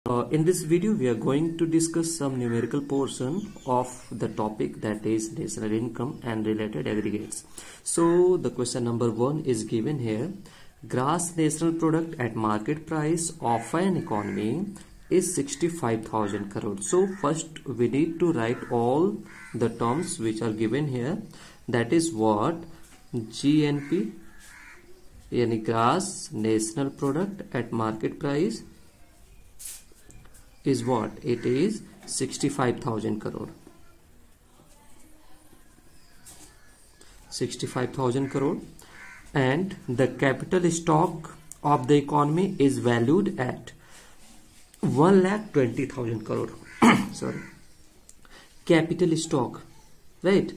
In this video we are going to discuss some numerical portion of the topic that is national income and related aggregates. So the question number 1 is given here. Gross national product at market price of an economy is 65,000 crore. So first we need to write all the terms which are given here. That is what GNP yani gross national product at market price is what? It is 65,000 crore. 65,000 crore. And the capital stock of the economy is valued at 1,20,000 crore. Sorry. Capital stock, right?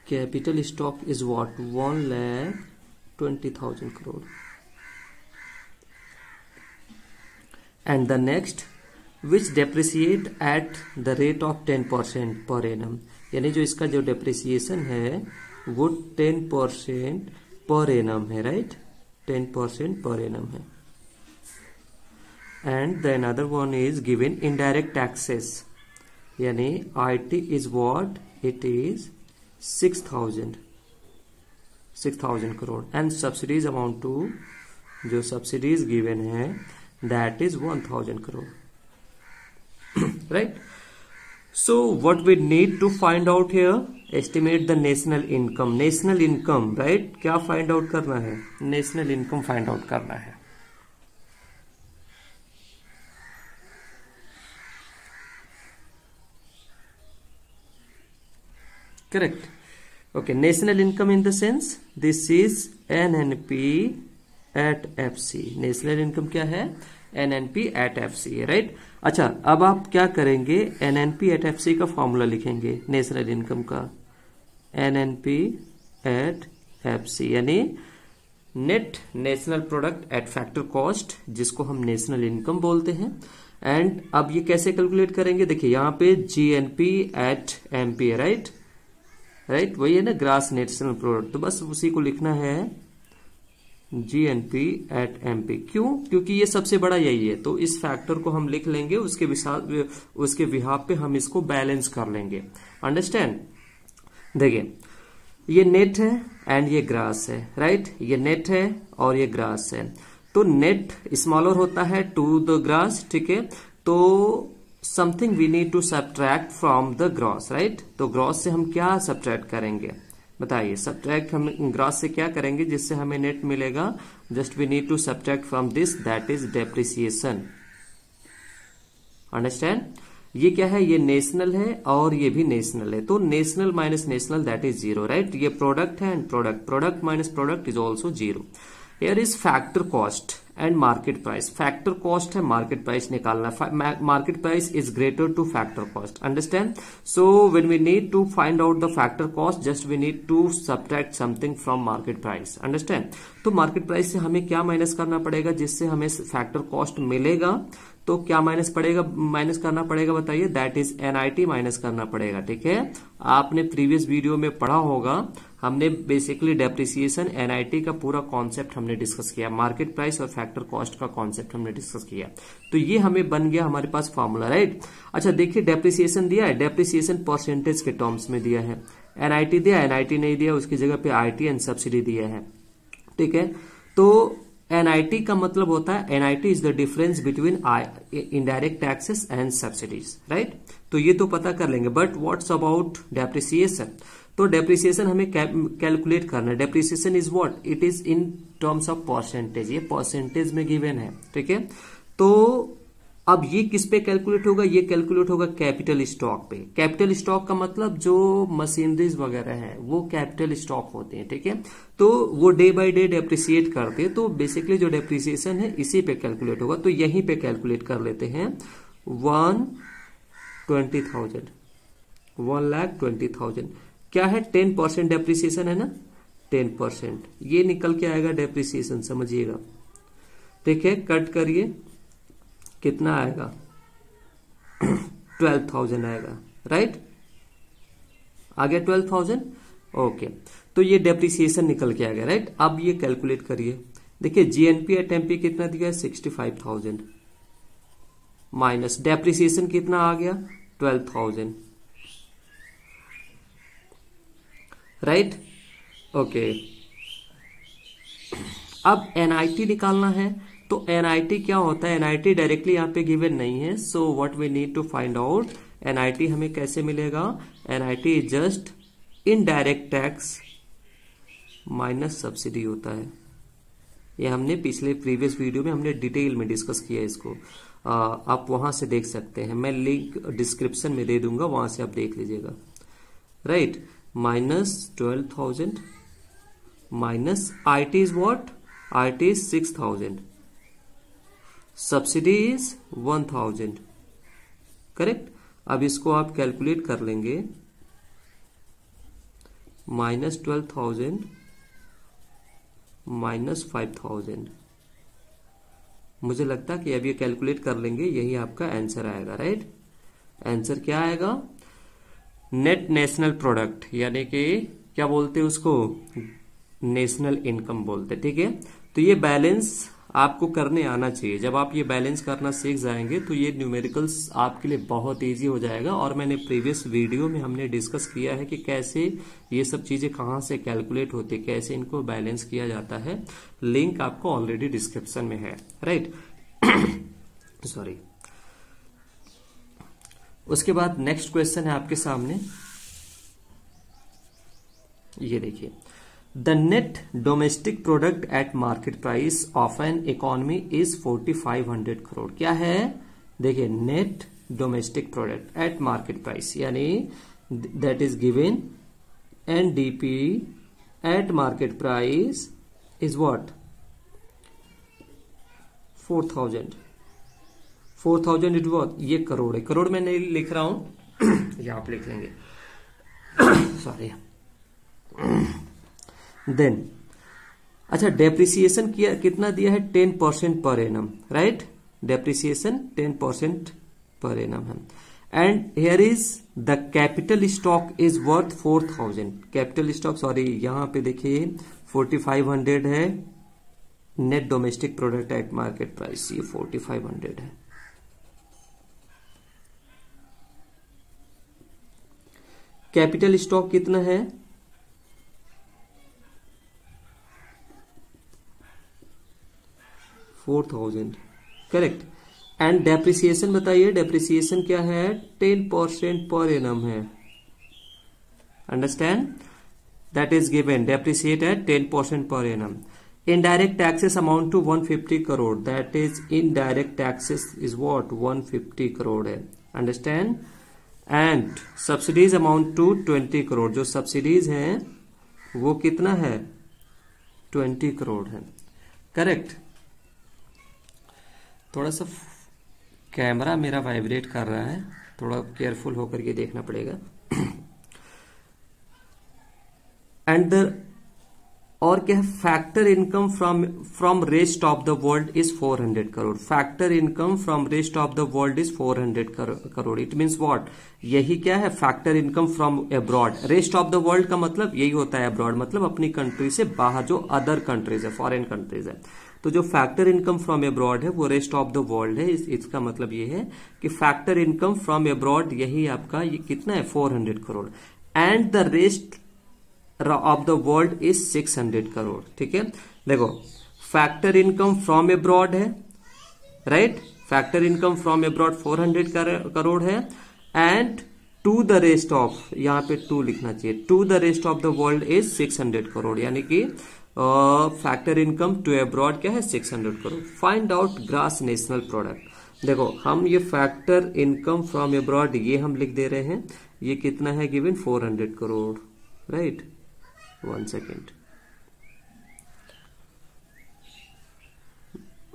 Capital stock is what? 1,20,000 crore. And the next, which depreciate at the rate of 10% per annum. यानी जो इसका जो depreciation है वो 10% per annum है, right? 10% per annum है. And the another one is given indirect taxes. यानी IT is what? It is 6,000 crore. And subsidies amount to जो subsidies given है that is 1,000 crore. Right? So what we need to find out here, estimate the national income. National income, right? क्या find out करना है? National income find out करना है. Correct. Okay, national income in the sense this is NNP at FC. National income क्या है? NNP at FC है, right? अच्छा, अब आप क्या करेंगे? NNP at FC का फॉर्मूला लिखेंगे नेशनल इनकम का. NNP at FC यानी net national product at factor cost, जिसको हम नेशनल इनकम बोलते हैं. एंड अब ये कैसे कैलकुलेट करेंगे? देखिए यहाँ पे GNP at MP है, राइट? राइट, वही है ना, ग्रास नेशनल प्रोडक्ट. तो बस उसी को लिखना है GNP at MP. क्यों? क्योंकि ये सबसे बड़ा यही है, तो इस फैक्टर को हम लिख लेंगे, उसके बिहाफ पे हम इसको बैलेंस कर लेंगे. अंडरस्टैंड? देखिए ये नेट है एंड ये ग्रास है, राइट? ये नेट है और ये ग्रास है. तो नेट स्मॉलर होता है टू द ग्रास, ठीक है? तो something we need to subtract from the gross, right? तो ग्रॉस से हम क्या सब्ट्रैक्ट करेंगे? बताइए. सब्ट्रैक्ट हम ग्रॉस से क्या करेंगे जिससे हमें नेट मिलेगा? Just we need to subtract from this, that is depreciation. Understand? ये क्या है? ये नेशनल है और ये भी नेशनल है. तो national minus national that is 0, right? ये प्रोडक्ट है and product minus product is also 0. Here is factor cost and market price. Factor cost है, market price निकालना. Market price is greater to factor cost. Understand? So when we need to find out the factor cost, just we need to subtract something from market price. Understand? तो market price से हमें क्या minus करना पड़ेगा जिससे हमें factor cost मिलेगा? तो क्या माइनस करना पड़ेगा बताइए? दैट इज NIT माइनस करना पड़ेगा, ठीक है? आपने प्रीवियस वीडियो में पढ़ा होगा, हमने बेसिकली डेप्रिसिएशन NIT का पूरा कॉन्सेप्ट हमने डिस्कस किया, मार्केट प्राइस और फैक्टर कॉस्ट का कॉन्सेप्ट हमने डिस्कस किया. तो ये हमें बन गया हमारे पास फॉर्मूला, राइट? अच्छा देखिए, डेप्रिसिएशन दिया है, डेप्रिसिएशन परसेंटेज के टर्म्स में दिया है. NIT दिया, NIT नहीं दिया, उसकी जगह पे IT एंड सब्सिडी दिया है, ठीक है? तो NIT का मतलब होता है NIT is the difference between indirect taxes and subsidies, right? तो ये तो पता कर लेंगे. But what's about depreciation? तो डेप्रिसिएशन हमें कैलकुलेट करना है. Depreciation is what? It is in terms of percentage. ये परसेंटेज में गिवन है, ठीक है? तो अब ये किस पे कैलकुलेट होगा? ये कैलकुलेट होगा कैपिटल स्टॉक पे. कैपिटल स्टॉक का मतलब जो मशीनरीज वगैरह है वो कैपिटल स्टॉक होते हैं, ठीक है? तो वो डे बाय डे डेप्रिसिएट करते हैं. तो बेसिकली जो डेप्रिसिएशन है इसी पे कैलकुलेट होगा. तो यहीं पे कैलकुलेट कर लेते हैं. 1,20,000 क्या है? 10% डेप्रिसिएशन है ना, 10%. ये निकल के आएगा डेप्रिसिएशन, समझिएगा, ठीक है? कट करिए, कितना आएगा? 12,000 आएगा, राइट? आ गया 12,000. ओके, तो ये डेप्रिसिएशन निकल के आ गया, राइट? अब ये कैलकुलेट करिए. देखिए जीएनपी एट एमपी कितना दिया है 65,000 माइनस डेप्रिसिएशन कितना आ गया 12,000 राइट। ओके, अब एनआईटी निकालना है। तो एनआईटी क्या होता है, एनआईटी डायरेक्टली यहाँ पे गिवन नहीं है, so what we need to find out NIT हमें कैसे मिलेगा। NIT is just indirect tax minus subsidy होता है। ये हमने पिछले प्रीवियस वीडियो में हमने डिटेल में डिस्कस किया इसको, आप वहां से देख सकते हैं, मैं लिंक डिस्क्रिप्शन में दे दूंगा, वहां से आप देख लीजिएगा। Right, minus 12,000 minus IT is what, IT is 6,000, subsidy is 1,000, correct. अब इसको आप कैलकुलेट कर लेंगे, माइनस 12,000 माइनस 5,000, मुझे लगता है कि अब ये कैलकुलेट कर लेंगे, यही आपका आंसर आएगा। राइट, आंसर क्या आएगा, नेट नेशनल प्रोडक्ट, यानी कि क्या बोलते हैं उसको, नेशनल इनकम बोलते हैं। ठीक है, तो ये बैलेंस आपको करने आना चाहिए। जब आप ये बैलेंस करना सीख जाएंगे तो ये न्यूमेरिकल्स आपके लिए बहुत इजी हो जाएगा। और मैंने प्रीवियस वीडियो में हमने डिस्कस किया है कि कैसे ये सब चीजें कहाँ से कैलकुलेट होती है, कैसे इनको बैलेंस किया जाता है, लिंक आपको ऑलरेडी डिस्क्रिप्शन में है। Right, sorry. उसके बाद नेक्स्ट क्वेश्चन है आपके सामने, ये देखिए, the net domestic product at market price of an economy is 4,500 crore. क्या है, देखिए, net domestic product at market price, यानी that is given NDP at market price is what 4,000। 4,000 is what, ये करोड़ है, करोड़ में नहीं लिख रहा हूं, यहां आप लिख लेंगे, सॉरी। देन अच्छा, डेप्रिसिएशन कितना दिया है 10% per annum. Right, depreciation 10% per annum है। And here is the capital stock is worth 4,000। Capital stock, sorry, यहां पे देखिए 4,500 है, net domestic product at market price, ये 4,500 है। कैपिटल स्टॉक कितना है, $4,000, करेक्ट। एंड डेप्रिसिएशन बताइए, डेप्रिसिएशन क्या है, 10% पर एनम है। Understand, that is given, depreciate at 10% per annum. Indirect taxes amount to 150 crore, that is indirect taxes is what 150 crore है। Understand, and subsidies amount to 20 crore, जो subsidies हैं वो कितना है 20 करोड़ है, करेक्ट। थोड़ा सा कैमरा मेरा वाइब्रेट कर रहा है, थोड़ा केयरफुल होकर के देखना पड़ेगा। एंड द और क्या है, factor income from rest of the world is 400 crore. Factor income from rest of the world is 400 crore. It means what, यही क्या है, factor income from abroad. Rest of the world का मतलब यही होता है अब्रॉड, मतलब अपनी कंट्री से बाहर, जो अदर कंट्रीज है, फॉरेन कंट्रीज है। तो जो फैक्टर इनकम फ्रॉम अब्रॉड है वो रेस्ट ऑफ द वर्ल्ड है। इसका मतलब ये है कि फैक्टर इनकम फ्रॉम अब्रॉड यही आपका, ये कितना है 400 crore. And the rest of the world is 600 crore. ठीक है, देखो, फैक्टर इनकम फ्रॉम अब्रॉड है, right, factor income from abroad 400 crore है। And to the rest of, यहां पे टू लिखना चाहिए, to the rest of the world is 600 crore, यानी कि फैक्टर इनकम टू अब्रॉड क्या है 600 crore. Find out gross national product. देखो, हम ये फैक्टर इनकम फ्रॉम अब्रॉड ये हम लिख दे रहे हैं, ये कितना है given 400 crore, right. 1 second,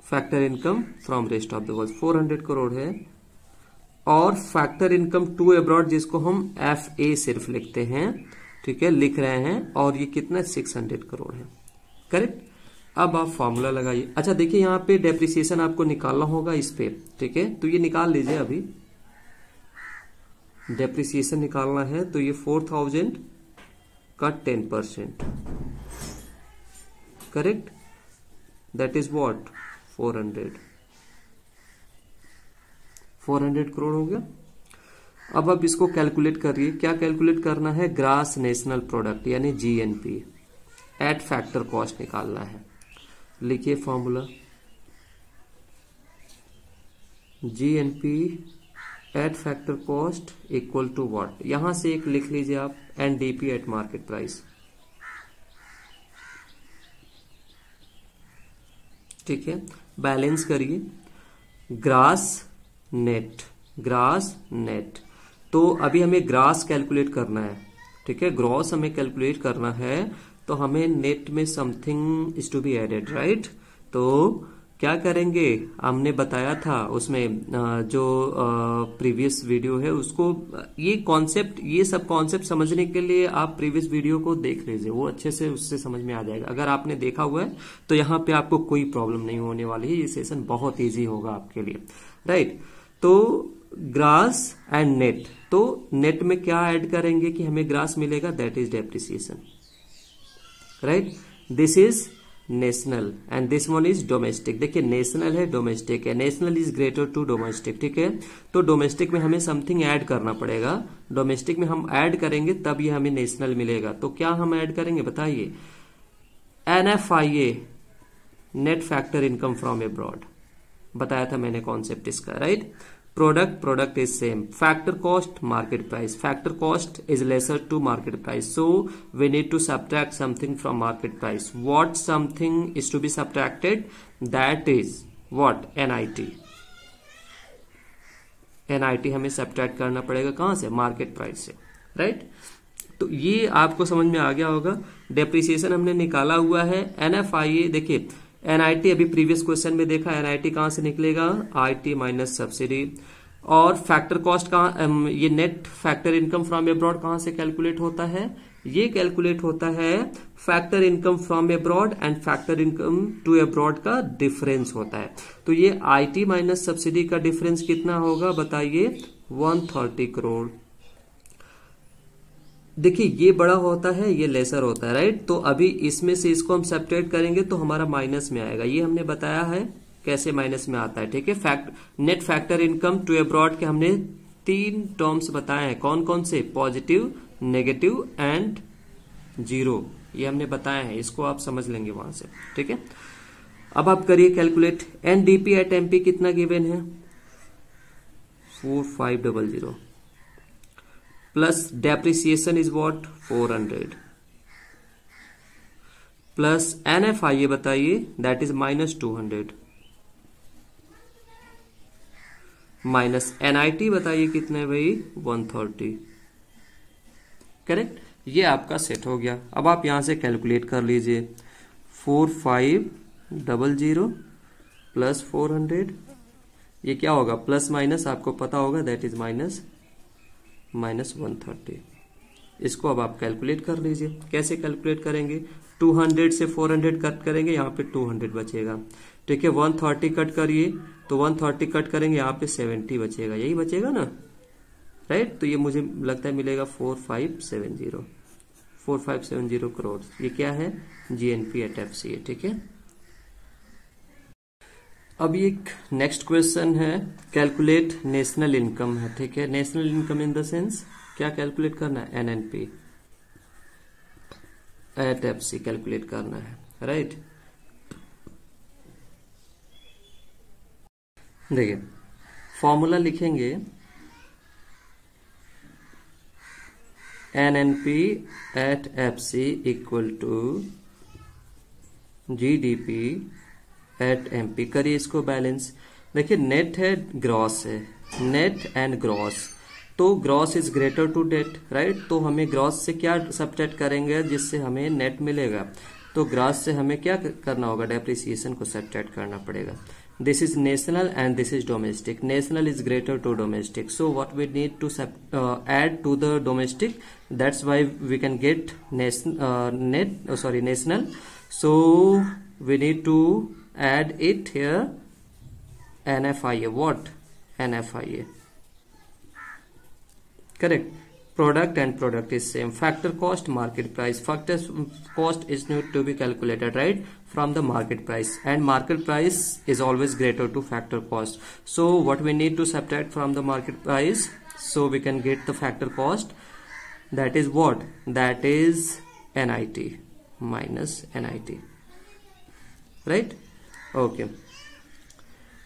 factor income from rest of the world 400 crore है। और फैक्टर इनकम टू अब्रॉड जिसको हम FA सिर्फ लिखते हैं, ठीक है, लिख रहे हैं, और ये कितना 600 करोड़ है, करेक्ट। अब आप फॉर्मूला लगाइए। अच्छा देखिए, यहाँ पे डेप्रिसिएशन आपको निकालना होगा इस पे, ठीक है, तो ये निकाल लीजिए। अभी डेप्रिसिएशन निकालना है तो ये 4,000 का 10%, correct, that is what 400 crore हो गया। अब आप इसको कैलकुलेट करिए, क्या कैलकुलेट करना है, ग्रॉस नेशनल प्रोडक्ट यानी जीएनपी एट फैक्टर कॉस्ट निकालना है। लिखिए formula, GNP at factor cost equal to what, यहां से एक लिख लीजिए आप, एनडीपी एट मार्केट प्राइस। ठीक है, बैलेंस करिए, ग्रास नेट, ग्रास नेट। तो अभी हमें ग्रास कैलकुलेट करना है, ठीक है, ग्रॉस हमें कैलकुलेट करना है, तो हमें नेट में something is to be added, right. तो क्या करेंगे, हमने बताया था उसमें जो प्रीवियस वीडियो है उसको, ये कॉन्सेप्ट, ये सब कॉन्सेप्ट समझने के लिए आप प्रीवियस वीडियो को देख लीजिए, वो अच्छे से उससे समझ में आ जाएगा। अगर आपने देखा हुआ है तो यहाँ पे आपको कोई प्रॉब्लम नहीं होने वाली है, ये सेशन बहुत ईजी होगा आपके लिए, राइट। तो ग्रास एंड नेट, तो नेट में क्या ऐड करेंगे कि हमें ग्रास मिलेगा, that is depreciation, right. This is national and this one is domestic. देखिए नेशनल है, डोमेस्टिक है, national is greater to domestic, ठीक है। तो डोमेस्टिक में हमें समथिंग ऐड करना पड़ेगा, डोमेस्टिक में हम ऐड करेंगे तब ये हमें नेशनल मिलेगा। तो क्या हम ऐड करेंगे बताइए, NFIA net factor income from abroad, बताया था मैंने कॉन्सेप्ट इसका, right. Product is same, factor cost market price, factor cost is lesser to market price, so we need to subtract something from market price. What something is to be subtracted, that is what, NIT हमें subtract करना पड़ेगा, कहां से, market price से, right. तो ये आपको समझ में आ गया होगा। डेप्रिसिएशन हमने निकाला हुआ है, NFIA देखिए, NIT अभी प्रीवियस क्वेश्चन में देखा, NIT कहां से निकलेगा, IT माइनस सब्सिडी। और फैक्टर कॉस्ट कहां, ये net factor income from abroad कहां से कैलकुलेट होता है, ये कैलकुलेट होता है factor income from abroad and factor income to abroad का डिफरेंस होता है। तो ये IT माइनस सब्सिडी का डिफरेंस कितना होगा बताइए, 130 करोड़। देखिए ये बड़ा होता है, ये लेसर होता है, राइट। तो अभी इसमें से इसको हम सब्ट्रैक्ट करेंगे तो हमारा माइनस में आएगा, ये हमने बताया है कैसे माइनस में आता है, ठीक है। Net factor income to abroad के हमने 3 टर्म्स बताए हैं, कौन कौन से, पॉजिटिव, नेगेटिव एंड जीरो, ये हमने बताया है, इसको आप समझ लेंगे वहां से, ठीक है। अब आप करिए कैलकुलेट, NDP एट MP कितना गिवन है, 4500 plus depreciation is what 400 plus NFIA बताइए, दैट इज -200 माइनस NIT बताइए कितना है भाई, 130, करेक्ट। ये आपका सेट हो गया। अब आप यहां से कैलकुलेट कर लीजिए, 4500 प्लस 400, ये क्या होगा, प्लस माइनस आपको पता होगा, दैट इज माइनस 130। इसको अब आप कैलकुलेट कर लीजिए, कैसे कैलकुलेट करेंगे, 200 से 400 कट करेंगे, यहाँ पे 200 बचेगा, ठीक है। 130 कट करिए तो 130 कट करेंगे, यहाँ पे 70 बचेगा, यही बचेगा ना, राइट। तो ये मुझे लगता है मिलेगा 4570 करोड़। ये क्या है, GNP एट FCA, ठीक है। अब एक नेक्स्ट क्वेश्चन है, कैलकुलेट नेशनल इनकम है, ठीक है। National income in the sense क्या कैलकुलेट करना है, NNP एट FC कैलकुलेट करना है, राइट। देखिए फॉर्मूला लिखेंगे, NNP at FC equal to GDP at MP। करिए इसको बैलेंस। देखिए नेट है, ग्रॉस है, नेट एंड ग्रॉस, तो gross is greater to net, right. तो हमें ग्रॉस से क्या सब्ट्रैक्ट करेंगे जिससे हमें नेट मिलेगा, तो ग्रॉस से हमें क्या करना होगा, डेप्रिसिएशन को सब्ट्रैक्ट करना पड़ेगा। This is national and this is domestic, national is greater to domestic, so what we need to add to the domestic, that's why we can get national, so we need to add it here, NFIA, what, NFIA, correct. Product and product is same, factor cost market price, factor cost is need to be calculated, right. from the market price, and market price is always greater to factor cost. So what we need to subtract from the market price, so we can get the factor cost. That is what? That is NIT minus NIT, right? Okay,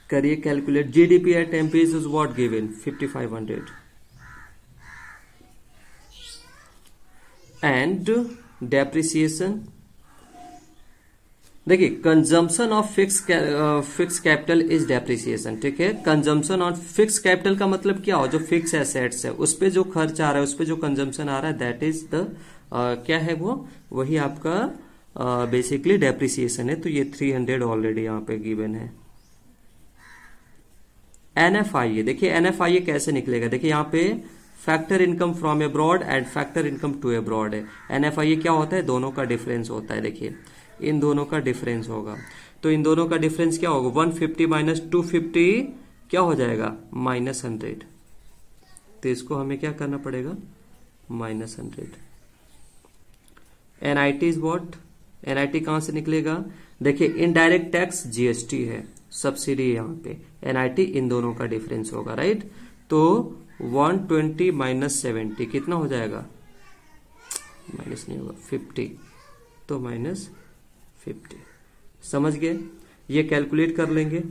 करिए calculate. GDP at MP is what given? 5500. And depreciation, देखिए consumption of fix capital is depreciation. ठीक है, consumption of fix capital का मतलब क्या हो? जो fix assets है उस पे जो खर्च आ रहा है, उस पे जो कंजम्पशन आ रहा है, दैट इज द क्या है वो? वही आपका बेसिकली डेप्रिसिएशन है. तो ये 300 ऑलरेडी यहाँ पे गिवन है. NFIA, देखिए NFIA कैसे निकलेगा? देखिए यहाँ पे factor income from abroad and factor income to abroad है. NFIA क्या होता है? दोनों का डिफरेंस होता है. देखिए इन दोनों का डिफरेंस होगा, तो इन दोनों का डिफरेंस क्या होगा? 150 माइनस 250 क्या हो जाएगा? -100. तो इसको हमें क्या करना पड़ेगा? -100. NIT is what? NIT कहां से निकलेगा? देखिए इनडायरेक्ट टैक्स GST है, सब्सिडी यहाँ पे. NIT इन दोनों का डिफरेंस होगा, राइट? तो 120 माइनस 70 कितना हो जाएगा? माइनस नहीं होगा, 50. तो -50. समझ गए? ये कैलकुलेट कर लेंगे.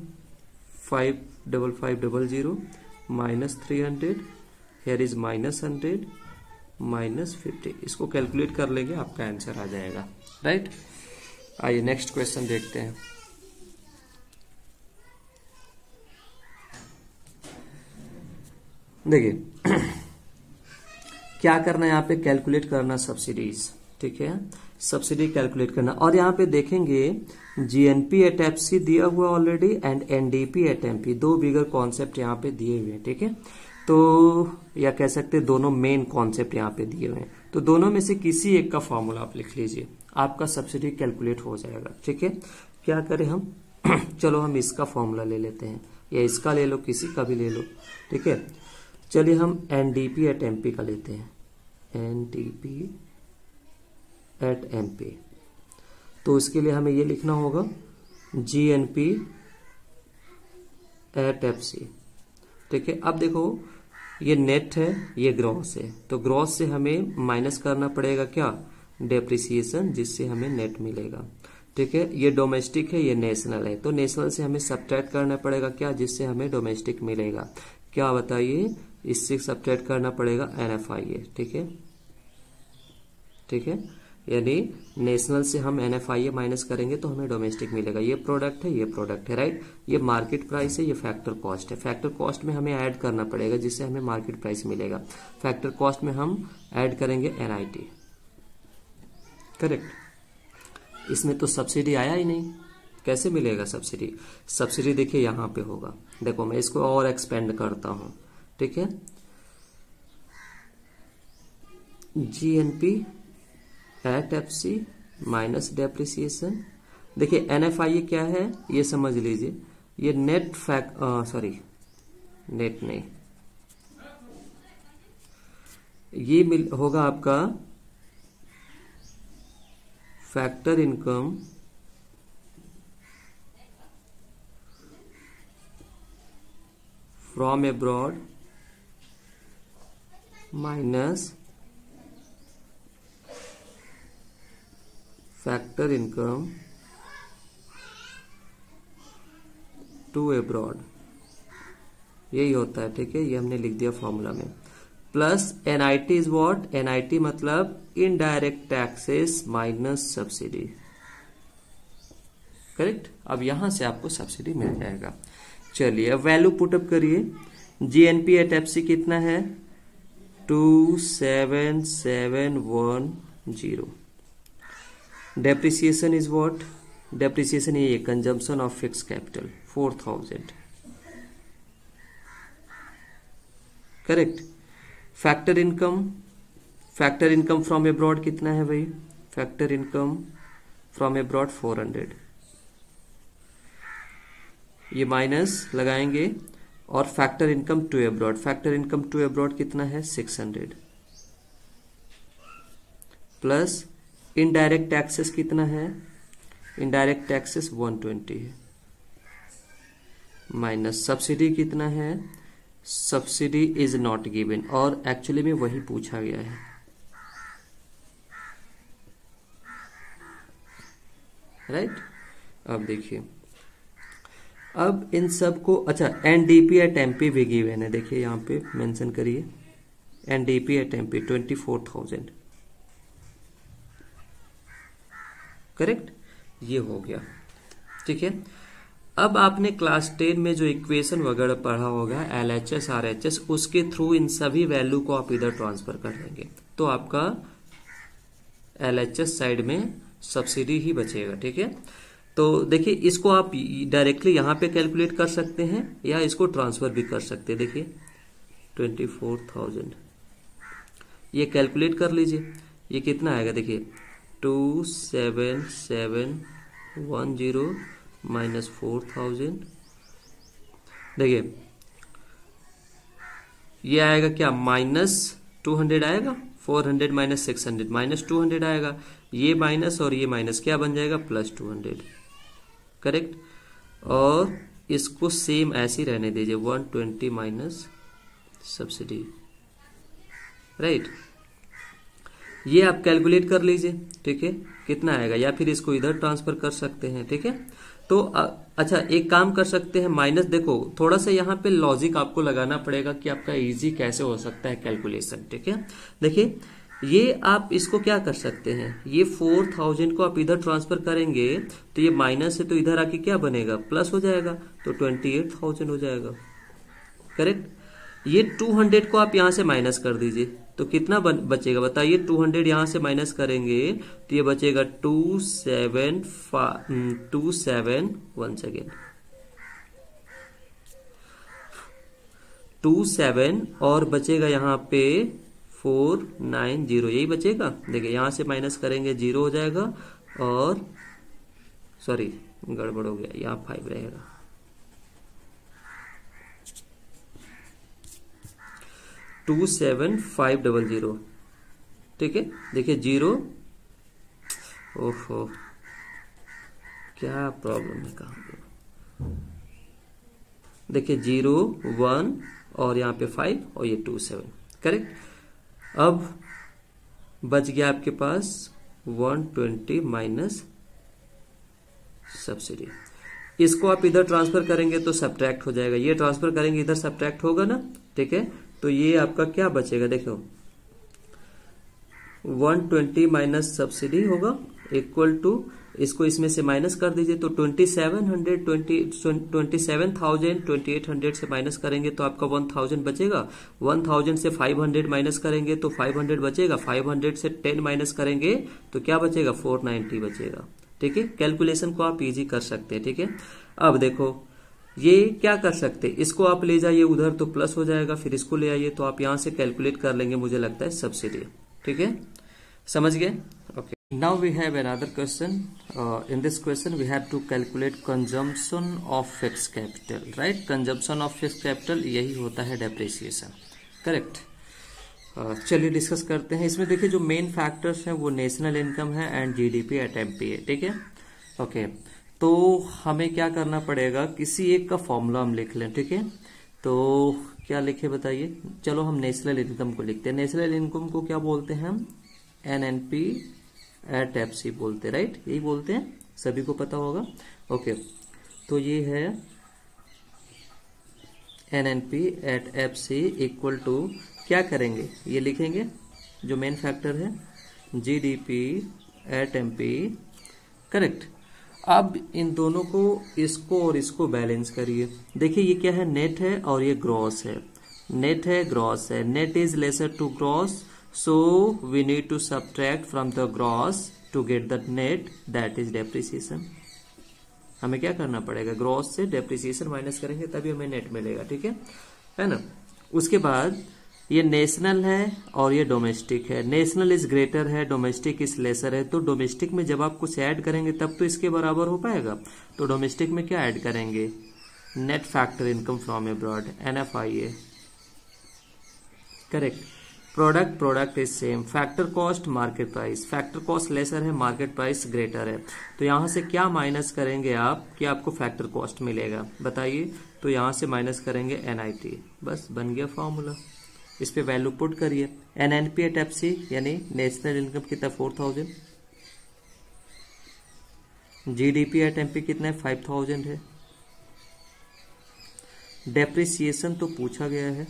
55500 माइनस 300, हेयर इज -100 माइनस 50. इसको कैलकुलेट कर लेंगे, आपका आंसर आ जाएगा, राइट? आइए नेक्स्ट क्वेश्चन देखते हैं. देखिए क्या करना है यहाँ पे? कैलकुलेट करना सब्सिडीज. ठीक है, सब्सिडी कैलकुलेट करना. और यहाँ पे देखेंगे GNP एट FC दिया हुआ already and NDP at MP. दो बिगर कॉन्सेप्ट यहाँ पे दिए हुए हैं. ठीक है, तो या कह सकते हैं दोनों मेन कॉन्सेप्ट यहाँ पे दिए हुए हैं. तो दोनों में से किसी एक का फॉर्मूला आप लिख लीजिए, आपका सब्सिडी कैलकुलेट हो जाएगा. ठीक है, क्या करें हम? चलो हम इसका फॉर्मूला ले लेते हैं, या इसका ले लो, किसी का भी ले लो. ठीक है, चलिए हम NDP एट MP का लेते हैं. NDP at MP. तो इसके लिए हमें ये लिखना होगा GNP एट FC. ठीक है, अब देखो ये नेट है, ये ग्रॉस है, तो ग्रॉस से हमें माइनस करना पड़ेगा क्या? डेप्रिसिएशन, जिससे हमें नेट मिलेगा. ठीक है, ये डोमेस्टिक है, ये नेशनल है, तो नेशनल से हमें सब्ट्रैक्ट करना पड़ेगा क्या? जिससे हमें डोमेस्टिक मिलेगा. क्या बताइए? इससे सब्ट्रैक्ट करना पड़ेगा NFIA. ठीक है, ठीक है, यानी नेशनल से हम NFIA माइनस करेंगे तो हमें डोमेस्टिक मिलेगा. ये प्रोडक्ट है, ये प्रोडक्ट है, राइट? ये मार्केट प्राइस है, ये फैक्टर कॉस्ट है. फैक्टर कॉस्ट में हमें ऐड करना पड़ेगा, जिससे हमें मार्केट प्राइस मिलेगा. फैक्टर कॉस्ट में हम ऐड करेंगे NIT. करेक्ट. इसमें तो सब्सिडी आया ही नहीं, कैसे मिलेगा सब्सिडी? सब्सिडी देखिए यहाँ पे होगा. देखो मैं इसको और एक्सपेंड करता हूं. ठीक है, GNP at FC minus depreciation. देखिए NFIA क्या है ये समझ लीजिए. ये नेट नेट नहीं, ये होगा आपका factor income from abroad minus factor income to abroad. यही होता है. ठीक है, ये हमने लिख दिया फॉर्मूला में. Plus NIT is what? NIT मतलब indirect taxes minus subsidy. Correct. अब यहां से आपको सब्सिडी मिल जाएगा. चलिए अब वैल्यू पुटअप करिए. GNP एट FC कितना है? 27710. Depreciation is what? डेप्रिसिएशन ये consumption of fix capital 4000. Correct. Factor income from abroad कितना है भाई? Factor income from abroad 400. ये माइनस लगाएंगे. और फैक्टर इनकम टू अब्रॉड कितना है? 600. प्लस इनडायरेक्ट टैक्सेस कितना है? इनडायरेक्ट टैक्सेस 120 है, माइनस सब्सिडी कितना है, सब्सिडी इज नॉट गिवन, और एक्चुअली में वही पूछा गया है, राइट। अब देखिए, अब इन सब को, अच्छा एनडीपी एट एमपी भी गिवन है, देखिए यहाँ पे मेंशन करिए, एनडीपी एट एमपी 24,000, करेक्ट, ये हो गया, ठीक है। अब आपने क्लास 10 में जो इक्वेशन वगैरह पढ़ा होगा LHS RHS, उसके थ्रू इन सभी वैल्यू को आप इधर ट्रांसफर कर देंगे, तो आपका LHS साइड में सब्सिडी ही बचेगा, ठीक है। तो देखिए, इसको आप डायरेक्टली यहाँ पे कैलकुलेट कर सकते हैं या इसको ट्रांसफर भी कर सकते हैं। देखिए 24,000 ये कैलकुलेट कर लीजिए, ये कितना आएगा, देखिए 27710 माइनस 4,000, देखिए ये आएगा क्या, माइनस 200 आएगा, 400 माइनस 600 माइनस 200 आएगा, ये माइनस और ये माइनस क्या बन जाएगा, प्लस 200, करेक्ट। और इसको सेम ऐसे ही रहने दीजिए, 120 माइनस सब्सिडी, राइट। ये आप कैलकुलेट कर लीजिए, ठीक है, कितना आएगा, या फिर इसको इधर ट्रांसफर कर सकते हैं, ठीक है। तो अच्छा एक काम कर सकते हैं, माइनस, देखो थोड़ा सा यहाँ पे लॉजिक आपको लगाना पड़ेगा कि आपका इजी कैसे हो सकता है कैलकुलेशन, ठीक है। देखिए ये आप इसको क्या कर सकते हैं, ये 4,000 को आप इधर ट्रांसफर करेंगे तो ये माइनस है, तो इधर आके क्या बनेगा, प्लस हो जाएगा, तो 28,000 हो जाएगा, करेक्ट। ये 200 को आप यहां से माइनस कर दीजिए, तो कितना बचेगा बताइए, 200 यहां से माइनस करेंगे तो ये बचेगा 27 once again 27 और बचेगा यहाँ पे 490, यही बचेगा। देखिए यहां से माइनस करेंगे 0 हो जाएगा, और सॉरी गड़बड़ हो गया, यहाँ 5 रहेगा, 27,500, ठीक है। देखिए 0, ओहो क्या प्रॉब्लम है, कहाँ, देखिए 0 1 और यहाँ पे 5 और ये 27, करेक्ट। अब बच गया आपके पास 120 माइनस सब्सिडी, इसको आप इधर ट्रांसफर करेंगे तो सब्ट्रैक्ट हो जाएगा, ये ट्रांसफर करेंगे इधर सब्ट्रैक्ट होगा ना, ठीक है। तो ये आपका क्या बचेगा, देखो 120 माइनस सब्सिडी होगा इक्वल टू, इसको इसमें से माइनस कर दीजिए, तो 27,000 से माइनस करेंगे तो आपका 1,000 बचेगा, 1,000 से 500 माइनस करेंगे तो 500 बचेगा, 500 से 10 माइनस करेंगे तो क्या बचेगा, 490 बचेगा, ठीक है। कैलकुलेशन को आप इजी कर सकते हैं, ठीक है। अब देखो ये क्या कर सकते, इसको आप ले जाइए उधर तो प्लस हो जाएगा, फिर इसको ले आइए तो आप यहां से कैलकुलेट कर लेंगे, मुझे लगता है सब्सिडी, ठीक है, समझ गए, okay. Now we have another question, in this question we have to calculate consumption of fix capital, right. Consumption of fix capital यही होता है डेप्रिसिएशन, करेक्ट। चलिए डिस्कस करते हैं। इसमें देखिए जो मेन फैक्टर्स हैं वो नेशनल इनकम है एंड जीडीपी एट एमपी है, ठीक है, ओके। तो हमें क्या करना पड़ेगा, किसी एक का फॉर्मूला हम लिख लें, ठीक है। तो क्या लिखे बताइए, चलो हम नेशनल इनकम को लिखते हैं। नेशनल इनकम को क्या बोलते हैं हम, एनएनपी एट एफसी बोलते हैं, राइट, यही बोलते हैं, सभी को पता होगा, ओके। तो ये है NNP at FC equal to, क्या करेंगे, ये लिखेंगे जो मेन फैक्टर है, जीडीपी एट एमपी, करेक्ट। अब इन दोनों को, इसको और इसको बैलेंस करिए। देखिए ये क्या है, नेट है और ये ग्रॉस है, नेट है ग्रॉस है, net is lesser to gross, so we need to subtract from the gross to get the net, that is depreciation. हमें क्या करना पड़ेगा, ग्रॉस से डेप्रिसिएशन माइनस करेंगे तभी हमें नेट मिलेगा, ठीक है ना। उसके बाद ये नेशनल है और ये डोमेस्टिक है, नेशनल इज ग्रेटर है, डोमेस्टिक इज लेसर है। तो डोमेस्टिक में जब आप कुछ ऐड करेंगे तब तो इसके बराबर हो पाएगा, तो डोमेस्टिक में क्या ऐड करेंगे, net factor income from abroad, NFIA, correct. Product is same, factor cost market price, factor cost lesser है, मार्केट प्राइस ग्रेटर है, तो यहां से क्या माइनस करेंगे आप कि आपको फैक्टर कॉस्ट मिलेगा, बताइए। तो यहां से माइनस करेंगे NIT, बस बन गया फॉर्मूला। इस पे वैल्यू पुट करिए। NNP एट FC यानी नेशनल इनकम कितना 4000, GDP एट MP कितना है 5000 है, डेप्रिसिएशन तो पूछा गया है,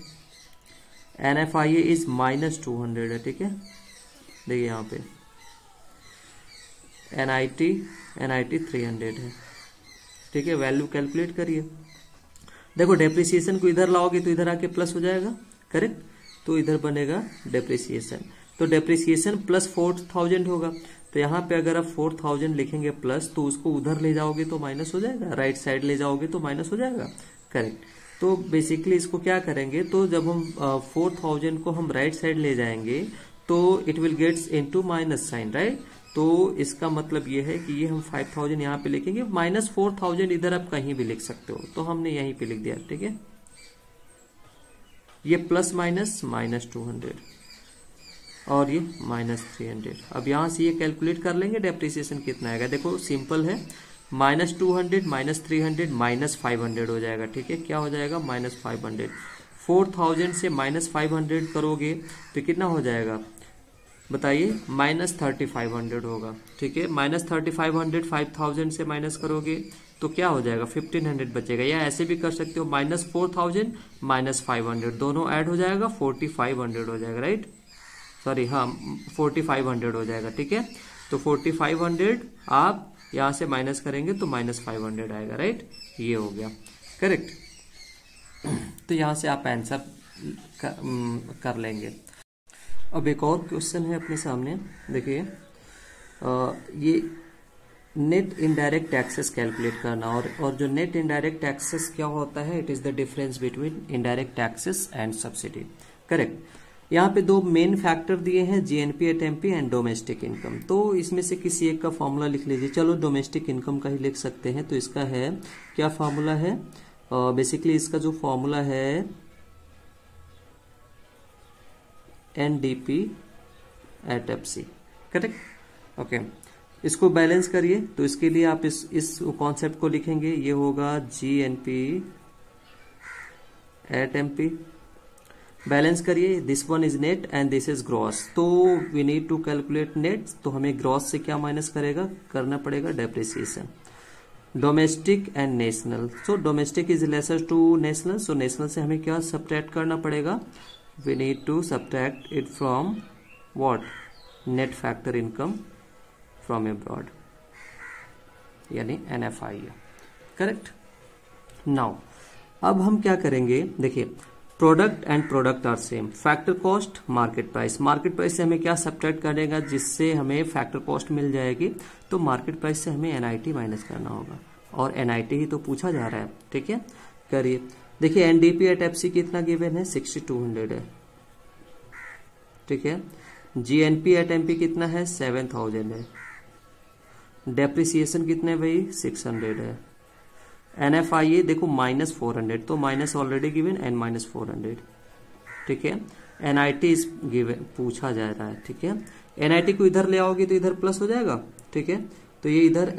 NFIA इज -200 है, ठीक है। देखिए यहाँ पे NIT 300 है, ठीक है। वैल्यू कैलकुलेट करिए। देखो डेप्रिसिएशन को इधर लाओगे तो इधर आके प्लस हो जाएगा, करेक्ट, तो इधर बनेगा डेप्रिसिएशन, तो डेप्रिसिएशन प्लस 4000 होगा। तो यहाँ पे अगर आप 4000 लिखेंगे प्लस, तो उसको उधर ले जाओगे तो माइनस हो जाएगा, राइट साइड ले जाओगे तो माइनस हो जाएगा, करेक्ट। तो बेसिकली इसको क्या करेंगे, तो जब हम 4000 को हम राइट साइड ले जाएंगे तो it will gets into minus sign, right. तो इसका मतलब ये है कि ये हम 5000 यहाँ पे लिखेंगे, -4000 इधर आप कहीं भी लिख सकते हो, तो हमने यहीं पे लिख दिया, ठीक है। ये प्लस माइनस -200 और ये -300। अब यहां से ये कैलकुलेट कर लेंगे डेप्रिसिएशन कितना आएगा। देखो सिंपल है, -200 -300 -500 हो जाएगा, ठीक है। क्या हो जाएगा -500। 4000 से -500 करोगे तो कितना हो जाएगा बताइए, -3500 होगा, ठीक है। -3500 5000 से माइनस करोगे तो क्या हो जाएगा 1500 बचेगा, या ऐसे भी कर सकते हो -4000 -500 दोनों ऐड हो जाएगा 4500 हो जाएगा, राइट, सॉरी हाँ 4500 हो जाएगा, ठीक है। तो 4500 आप यहां से माइनस करेंगे तो -500 आएगा, राइट, ये हो गया करेक्ट। तो यहां से आप आंसर कर लेंगे। अब एक और क्वेश्चन है अपने सामने, देखिए ये नेट इनडायरेक्ट टैक्सेस कैलकुलेट करना, और जो नेट इनडायरेक्ट टैक्सेस क्या होता है, it is the difference between indirect taxes and subsidy, correct. यहाँ पे दो मेन फैक्टर दिए हैं, GNP at MP and domestic income. तो इसमें से किसी एक का फॉर्मूला लिख लीजिए। चलो डोमेस्टिक इनकम का ही लिख सकते हैं। तो इसका है क्या फॉर्मूला है, बेसिकली इसका जो फॉर्मूला है NDP at FC, correct, okay. इसको बैलेंस करिए, तो इसके लिए आप इस कॉन्सेप्ट को लिखेंगे, ये होगा GNP एट MP। बैलेंस करिए, this one is net and this is gross, तो we need to calculate net, तो हमें ग्रॉस से क्या माइनस करना पड़ेगा depreciation. Domestic and national, so domestic is lesser to national, so national से हमें क्या सब्ट्रैक्ट करना पड़ेगा, we need to subtract it from what, net factor income from abroad, यानी NFIA, करेक्ट। नाउ अब हम क्या करेंगे, देखिए product and product are same, factor cost market price, market price से हमें क्या सब्ट्रैक्ट करेगा जिससे हमें फैक्टर कॉस्ट मिल जाएगी, तो मार्केट प्राइस से हमें NIT माइनस करना होगा, और NIT ही तो पूछा जा रहा है, ठीक है। करिए, देखिए NDP एट FC कितना गिवन है 6200 है, ठीक है। GNP एट MP कितना है 7000 है, डेप्रिसिएशन कितने भाई 600 है, NFIA देखो -400, तो माइनस ऑलरेडी गिवन एंड -400, ठीक है। NIT इस गिवन पूछा जा रहा है, ठीक है। NIT को इधर ले आओगे तो इधर प्लस हो जाएगा, ठीक है। तो ये इधर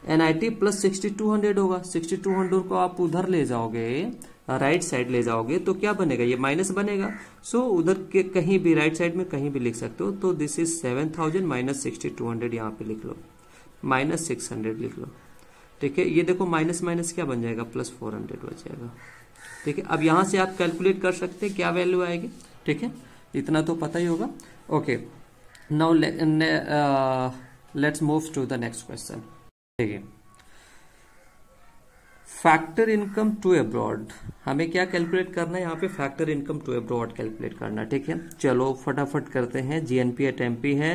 NIT प्लस 6200 होगा, 6200 को आप उधर ले जाओगे, राइट साइड ले जाओगे तो क्या बनेगा, ये माइनस बनेगा। सो उधर के कहीं भी राइट साइड में कहीं भी लिख सकते हो, तो दिस इज 7000 -6200 यहाँ पे लिख लो, -600 लिख लो, ठीक है। ये देखो माइनस माइनस क्या बन जाएगा, +400 हो जाएगा, ठीक है। अब यहां से आप कैलकुलेट कर सकते हैं क्या वैल्यू आएगी, ठीक है, इतना तो पता ही होगा, okay. Now let's move to the next question. देखिए फैक्टर इनकम टू अब्रॉड, हमें क्या कैलकुलेट करना है यहाँ पे, factor income to abroad calculate करना, ठीक है। चलो फटाफट करते हैं। GNP एट MP है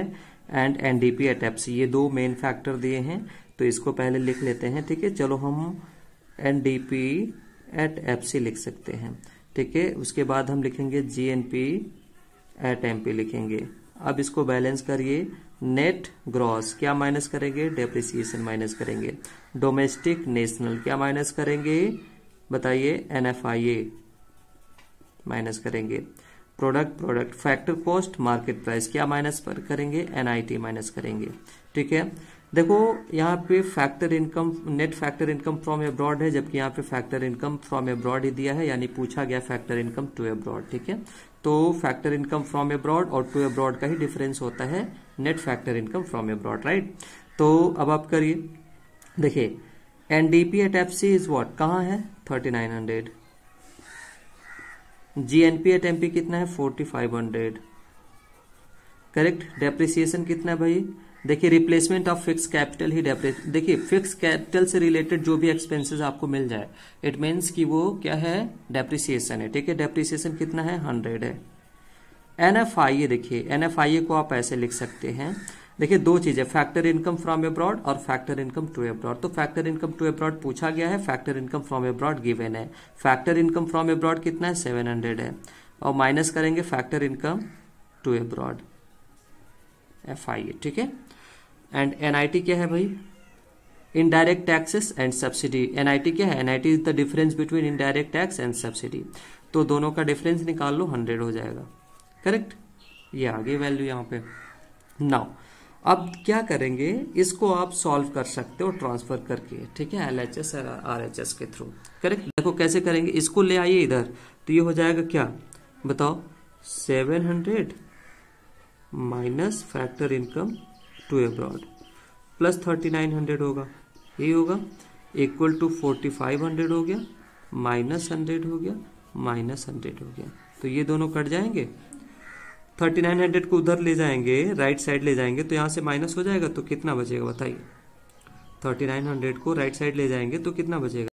एंड NDP एट FC, ये दो मेन फैक्टर दिए हैं, तो इसको पहले लिख लेते हैं, ठीक है। चलो हम NDP एट FC लिख सकते हैं, ठीक है। उसके बाद हम लिखेंगे GNP एट MP लिखेंगे। अब इसको बैलेंस करिए, नेट ग्रॉस क्या माइनस करेंगे, डेप्रिसिएशन माइनस करेंगे। डोमेस्टिक नेशनल क्या माइनस करेंगे बताइए, NFIA माइनस करेंगे। Product product, factor cost, market price, क्या माइनस पर करेंगे, एनआईटी माइनस करेंगे। ठीक है, देखो यहाँ पे factor income, net factor income from abroad है, जबकि यहाँ पे फैक्टर इनकम फ्रॉम अब्रॉड ही दिया है, यानी पूछा गया फैक्टर इनकम टू अब्रॉड। ठीक है, तो फैक्टर इनकम फ्रॉम अब्रॉड और टू अब्रॉड का ही डिफरेंस होता है net factor income from abroad, right. तो अब आप करिए, देखिए NDP at FC is what, कहाँ है 3900, जीएनपी एट एमपी कितना है 4500, करेक्ट। डेप्रिसिएशन कितना है भाई, देखिए रिप्लेसमेंट ऑफ फिक्स कैपिटल ही देखिए फिक्स कैपिटल से रिलेटेड जो भी एक्सपेंसेस आपको मिल जाए, इट मीन्स कि वो क्या है, डेप्रिसिएशन है। ठीक है, डेप्रिसिएशन कितना है 100 है। एनएफआईए, देखिए एनएफआईए को आप ऐसे लिख सकते हैं, देखिए दो चीजें, फैक्टर इनकम फ्रॉम अब्रॉड और फैक्टर इनकम टू अब्रॉड। तो फैक्टर इनकम टू अब्रॉड पूछा गया है, factor income from abroad given है। फैक्टर इनकम फ्रॉम अब्रॉड कितना है 700 है, और माइनस करेंगे factor income to abroad FIA. ठीक है, एंड एनआईटी क्या है भाई, indirect taxes and subsidy. NIT क्या है, NIT is the difference between indirect tax and subsidy. तो दोनों का डिफरेंस निकाल लो, 100 हो जाएगा, करेक्ट। ये आ गई वैल्यू यहाँ पे। नाउ अब क्या करेंगे, इसको आप सॉल्व कर सकते हो ट्रांसफर करके, ठीक है, एलएचएस और आरएचएस के थ्रू, करेक्ट। देखो कैसे करेंगे, इसको ले आइए इधर, तो ये हो जाएगा क्या बताओ, 700 minus factor income to abroad plus 3900 होगा, ये होगा इक्वल टू 4500 हो गया, माइनस 100 हो गया, माइनस 100 हो गया। तो ये दोनों कट जाएंगे, 3900 को उधर ले जाएंगे, राइट साइड ले जाएंगे, तो यहां से माइनस हो जाएगा, तो कितना बचेगा बताइए, 3900 को राइट साइड ले जाएंगे तो कितना बचेगा।